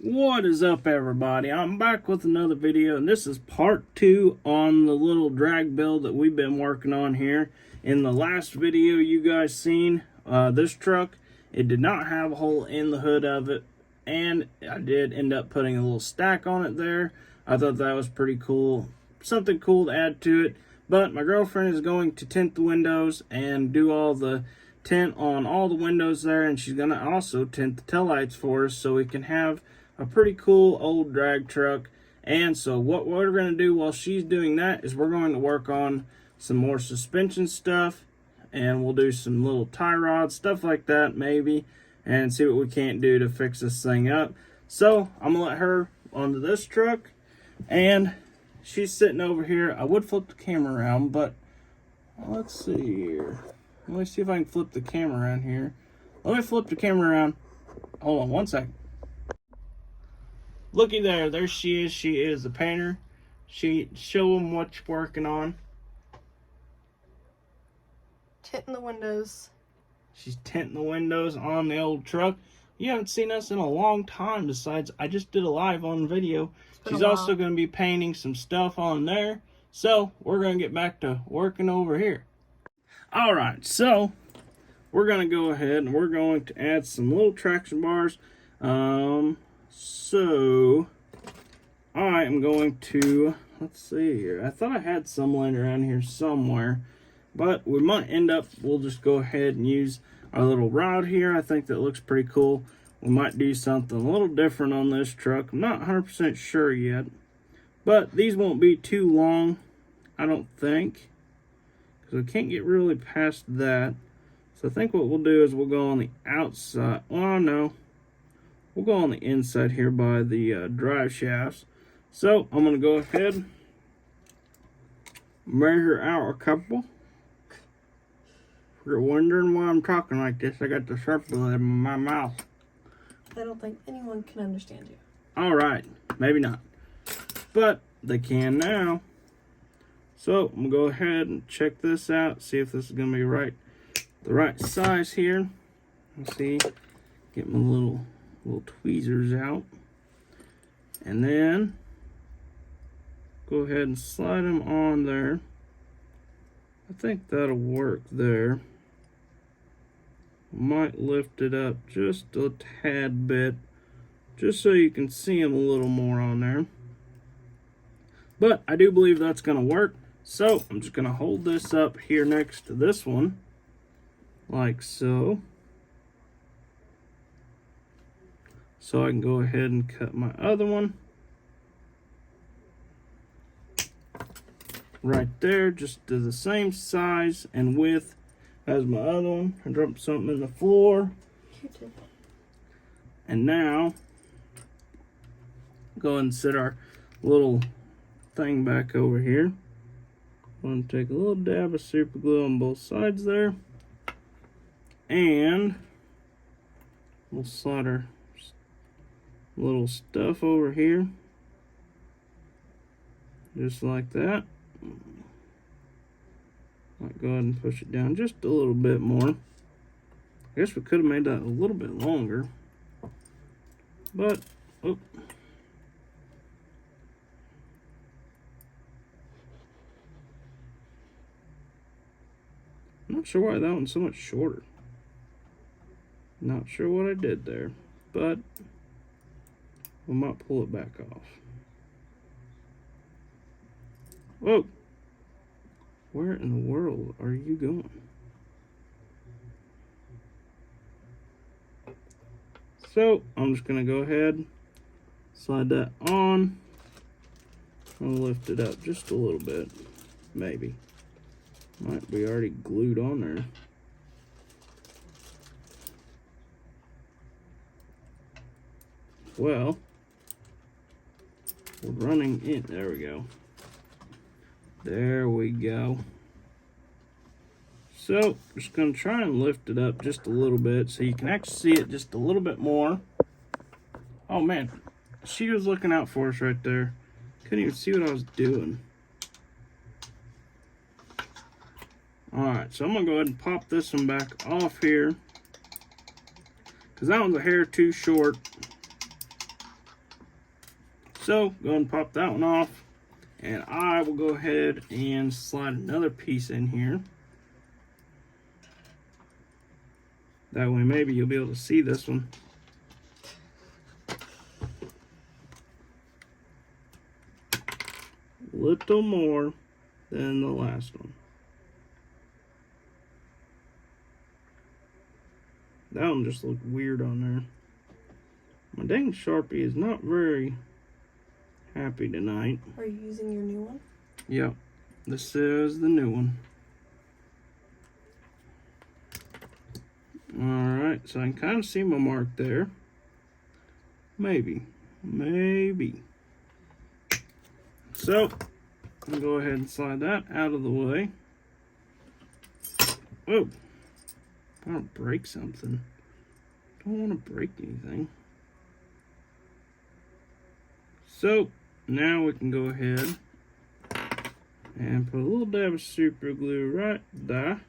What is up, everybody? I'm back with another video, and this is part 2 on the little drag build that we've been working on here. In the last video you guys seen, this truck, it did not have a hole in the hood of it, and I did end up putting a little stack on it there. I thought that was pretty cool, something cool to add to it. But my girlfriend is going to tint the windows and do all the tint on all the windows there, and she's going to also tint the taillights for us so we can have a pretty cool old drag truck. And so what we're going to do while she's doing that is we're going to work on some more suspension stuff, and we'll do some little tie rods, stuff like that maybe, and see what we can't do to fix this thing up. So I'm going to let her onto this truck, and she's sitting over here. I would flip the camera around, but let's see here. Let me see if I can flip the camera around here. Let me flip the camera around. Hold on one second. Looky there. There she is. She is the painter. Show them what you're working on. Tinting the windows. She's tinting the windows on the old truck. You haven't seen us in a long time. Besides, I just did a live on video. She's also going to be painting some stuff on there. So, we're going to get back to working over here. Alright, so, we're going to go ahead and we're going to add some little traction bars. So, I am going to, let's see here. I thought I had some laying around here somewhere. But we might end up, we'll just go ahead and use our little rod here. I think that looks pretty cool. We might do something a little different on this truck. I'm not 100% sure yet. But these won't be too long, I don't think, because we can't get really past that. So I think what we'll do is we'll go on the outside. Oh, no. We'll go on the inside here by the drive shafts. So I'm going to go ahead, measure out a couple. If you're wondering why I'm talking like this, I got the circle in my mouth. I don't think anyone can understand you. Alright, maybe not. But they can now. So I'm going to go ahead and check this out, see if this is going to be the right size here. Let's see. Get my little tweezers out. And then go ahead and slide them on there. I think that'll work there. Might lift it up just a tad bit, just so you can see them a little more on there. But I do believe that's going to work. So I'm just going to hold this up here next to this one, like so. So I can go ahead and cut my other one. Right there, just to the same size and width as my other one. I dropped something in the floor. And now, go ahead and set our little thing back over here. I'm going to take a little dab of super glue on both sides there. And we'll slide our little stuff over here. Just like that. Might go ahead and push it down just a little bit more. I guess we could have made that a little bit longer. But, oh. I'm not sure why that one's so much shorter. Not sure what I did there, but we might pull it back off. Whoa! Where in the world are you going? So, I'm just going to go ahead, slide that on. I'll lift it up just a little bit, maybe. Might be already glued on there. Well, we're running in. There we go. There we go. So, just going to try and lift it up just a little bit so you can actually see it just a little bit more. Oh man, she was looking out for us right there. Couldn't even see what I was doing. Alright, so I'm going to go ahead and pop this one back off here, because that one's a hair too short. So go ahead and pop that one off, and I will go ahead and slide another piece in here. That way maybe you'll be able to see this one. Little more than the last one. That one just looked weird on there. My dang Sharpie is not very happy tonight. Are you using your new one? Yep, this is the new one. Alright, so I can kind of see my mark there. Maybe. So, I'll go ahead and slide that out of the way. Whoa. I don't break something. Don't want to break anything. So, now we can go ahead and put a little dab of super glue right there.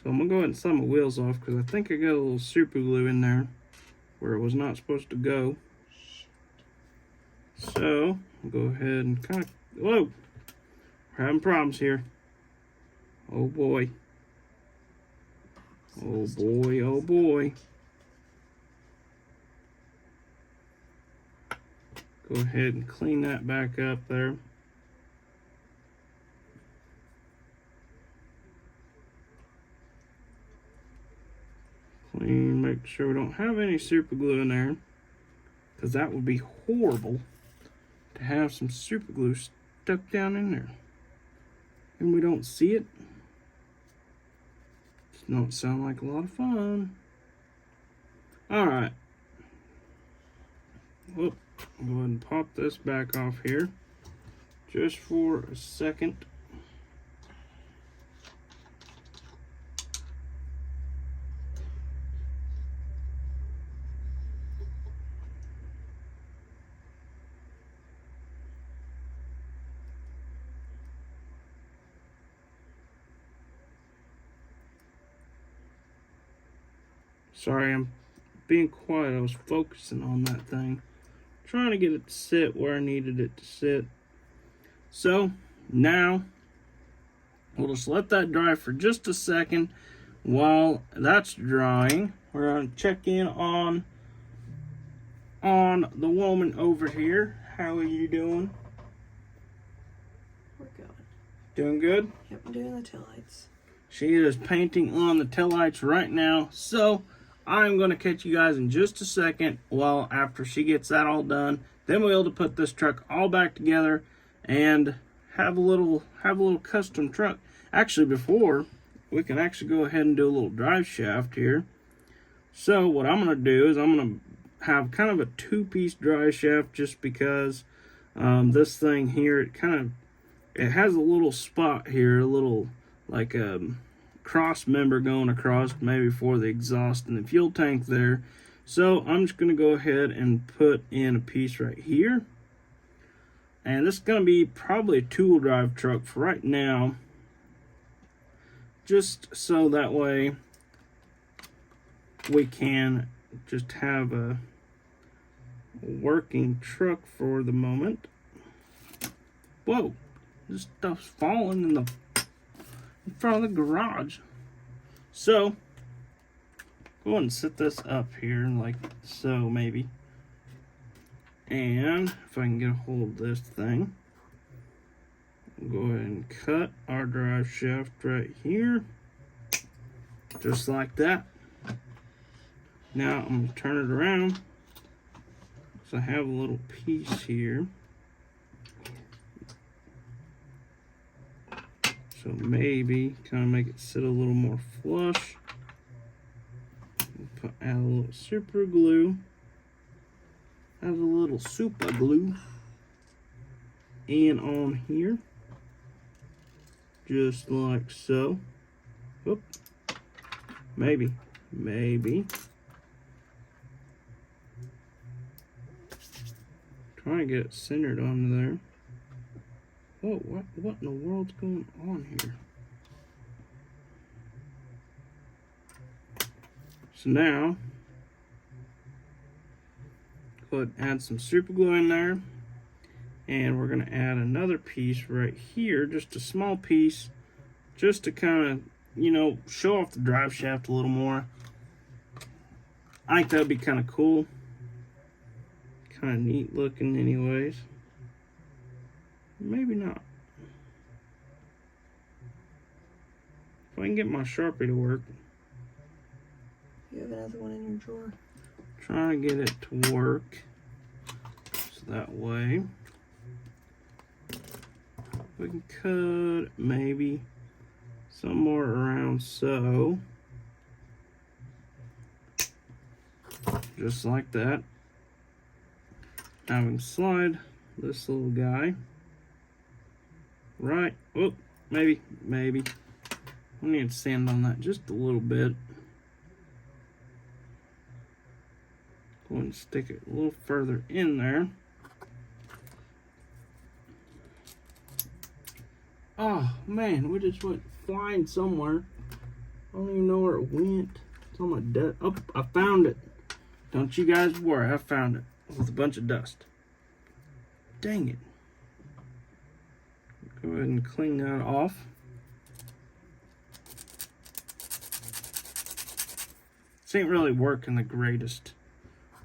So I'm going to go ahead and slide my wheels off because I think I got a little super glue in there where it was not supposed to go. So I'll go ahead and kind of, whoa, we're having problems here. Oh boy. Oh boy, oh boy. Go ahead and clean that back up there. Clean, make sure we don't have any super glue in there, because that would be horrible to have some super glue stuck down in there and we don't see it. Does not sound like a lot of fun. Alright. Whoop. I'll go ahead and pop this back off here just for a second. Sorry, I'm being quiet. I was focusing on that thing. Trying to get it to sit where I needed it to sit. So, now, we'll just let that dry for just a second. While that's drying, we're going to check in on the woman over here. How are you doing? We're good. Doing good? Yep, I'm doing the taillights. She is painting on the taillights right now. So, I'm going to catch you guys in just a second while after she gets that all done. Then we'll be able to put this truck all back together and have a little custom truck. Actually, before, we can actually go ahead and do a little drive shaft here. So what I'm going to do is I'm going to have kind of a two-piece drive shaft just because this thing here, it has a little spot here, a little like cross member going across maybe for the exhaust and the fuel tank there. So I'm just going to go ahead and put in a piece right here, and this is going to be probably a two-wheel drive truck for right now, just so that way we can just have a working truck for the moment. Whoa, this stuff's falling in front of the garage. So go ahead and set this up here like so maybe, and if I can get a hold of this thing, we'll go ahead and cut our drive shaft right here just like that. Now I'm going to turn it around so I have a little piece here. So maybe kind of make it sit a little more flush. Add a little super glue. Add a little super glue in on here. Just like so. Whoop. Maybe. Try and get it centered on there. Whoa, what in the world's going on here? So now, go ahead and add some super glue in there. And we're going to add another piece right here, just a small piece, just to kind of, you know, show off the drive shaft a little more. I think that'd be kind of cool. Kind of neat looking anyways. Maybe not. If I can get my Sharpie to work. You have another one in your drawer. Trying to get it to work. So that way we can cut maybe somewhere around so. Just like that. Now we can slide this little guy right. Oh, maybe. I need to sand on that just a little bit. Go and stick it a little further in there. Oh man, we just went flying somewhere. I don't even know where it went. It's on my desk. Oh, I found it. Don't you guys worry, I found it with a bunch of dust. Dang it. Go ahead and clean that off. This ain't really working the greatest.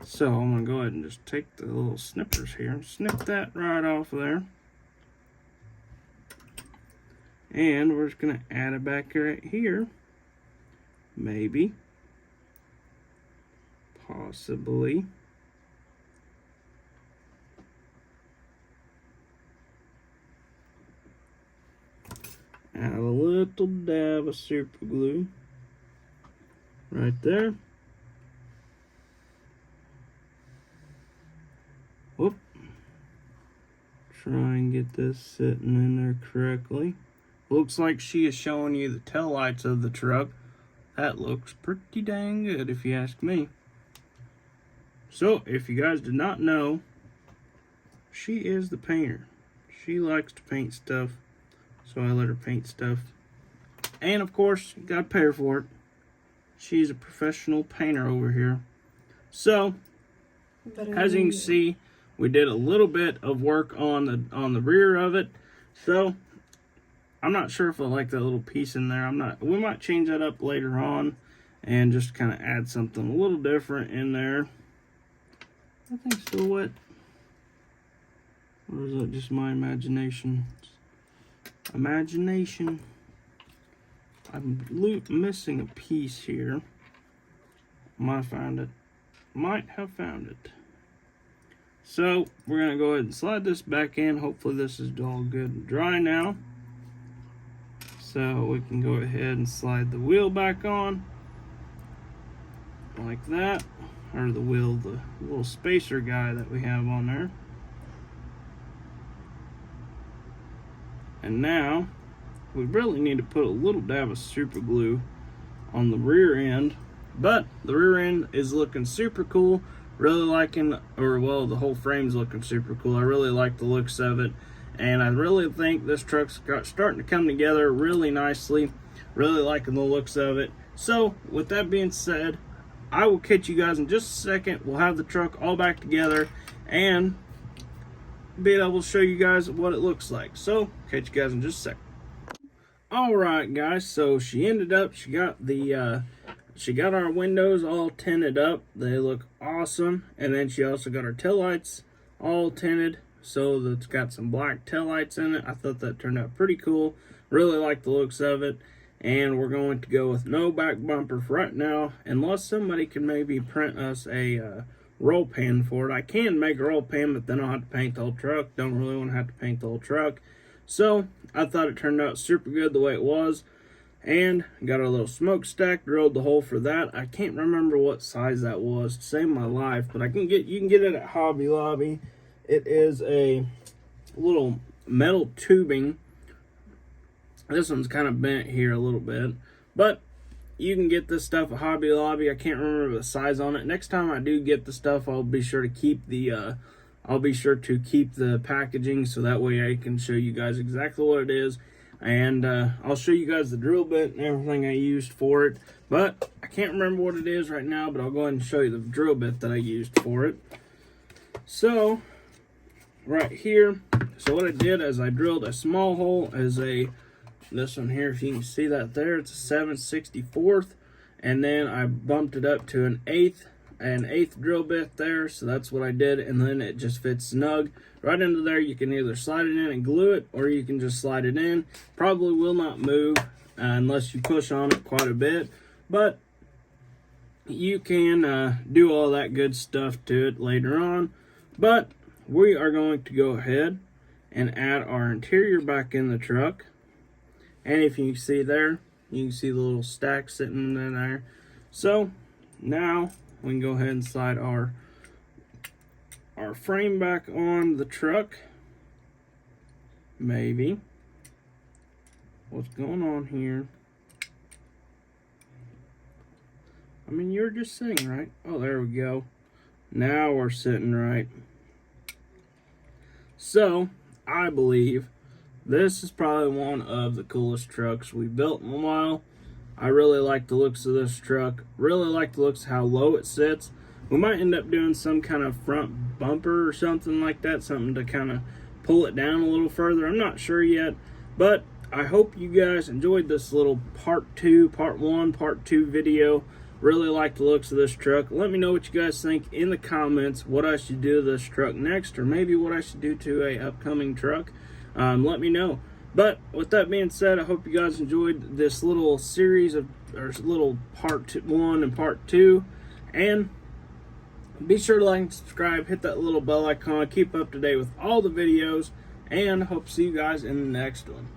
So I'm gonna go ahead and just take the little snippers here and snip that right off of there. And we're just gonna add it back right here. Maybe. Possibly. Add a little dab of super glue right there. Whoop. Try and get this sitting in there correctly. Looks like she is showing you the taillights of the truck. That looks pretty dang good if you ask me. So, if you guys did not know, she is the painter. She likes to paint stuff, so I let her paint stuff. And of course, you gotta pay her for it. She's a professional painter over here. So, as you can see, we did a little bit of work on the rear of it. So, I'm not sure if I like that little piece in there. We might change that up later on and just kind of add something a little different in there. I think still wet. Or is that just my imagination? Imagination. I'm missing a piece here. Might have found it. So we're gonna go ahead and slide this back in. Hopefully this is all good and dry now. So we can go ahead and slide the wheel back on. Like that. Or the wheel, the little spacer guy that we have on there. And now we really need to put a little dab of super glue on the rear end. But the rear end is looking super cool. Really liking, the whole frame's looking super cool. I really like the looks of it. And I really think this truck's starting to come together really nicely. Really liking the looks of it. So, with that being said, I will catch you guys in just a second. We'll have the truck all back together and be able to show you guys what it looks like. So, catch you guys in just a second. Alright guys, so she got our windows all tinted up. They look awesome. And then she also got our taillights all tinted. So that's got some black taillights in it. I thought that turned out pretty cool. Really like the looks of it. And we're going to go with no back bumper for right now, unless somebody can maybe print us a roll pan for it. I can make a roll pan, but then I'll have to paint the whole truck. Don't really want to have to paint the whole truck. So I thought it turned out super good the way it was. And got our little smokestack, drilled the hole for that. I can't remember what size that was to save my life, but you can get it at Hobby Lobby. It is a little metal tubing. This one's kind of bent here a little bit, but you can get this stuff at Hobby Lobby. I can't remember the size on it. Next time I do get the stuff, I'll be sure to keep the packaging so that way I can show you guys exactly what it is. And I'll show you guys the drill bit and everything I used for it. But I can't remember what it is right now, but I'll go ahead and show you the drill bit that I used for it. So right here, so what I did is I drilled a small hole as this one here, if you can see that there, it's a 7/64, and then I bumped it up to an eighth drill bit there. So that's what I did, and then it just fits snug right into there. You can either slide it in and glue it, or you can just slide it in. Probably will not move unless you push on it quite a bit, but you can do all that good stuff to it later on. But we are going to go ahead and add our interior back in the truck. And if you can see there, you can see the little stack sitting in there. So now we can go ahead and slide our frame back on the truck. Maybe. What's going on here? I mean, you're just sitting right. Oh, there we go. Now we're sitting right. So, I believe this is probably one of the coolest trucks we've built in a while. I really like the looks of this truck. Really like the looks of how low it sits. We might end up doing some kind of front bumper or something like that. Something to kind of pull it down a little further. I'm not sure yet. But I hope you guys enjoyed this little part 1, part 2 video. Really like the looks of this truck. Let me know what you guys think in the comments, what I should do to this truck next, or maybe what I should do to a upcoming truck. Let me know. But with that being said, I hope you guys enjoyed this little series of, or little part 1 and part 2. And be sure to like and subscribe, hit that little bell icon, keep up to date with all the videos, and hope to see you guys in the next one.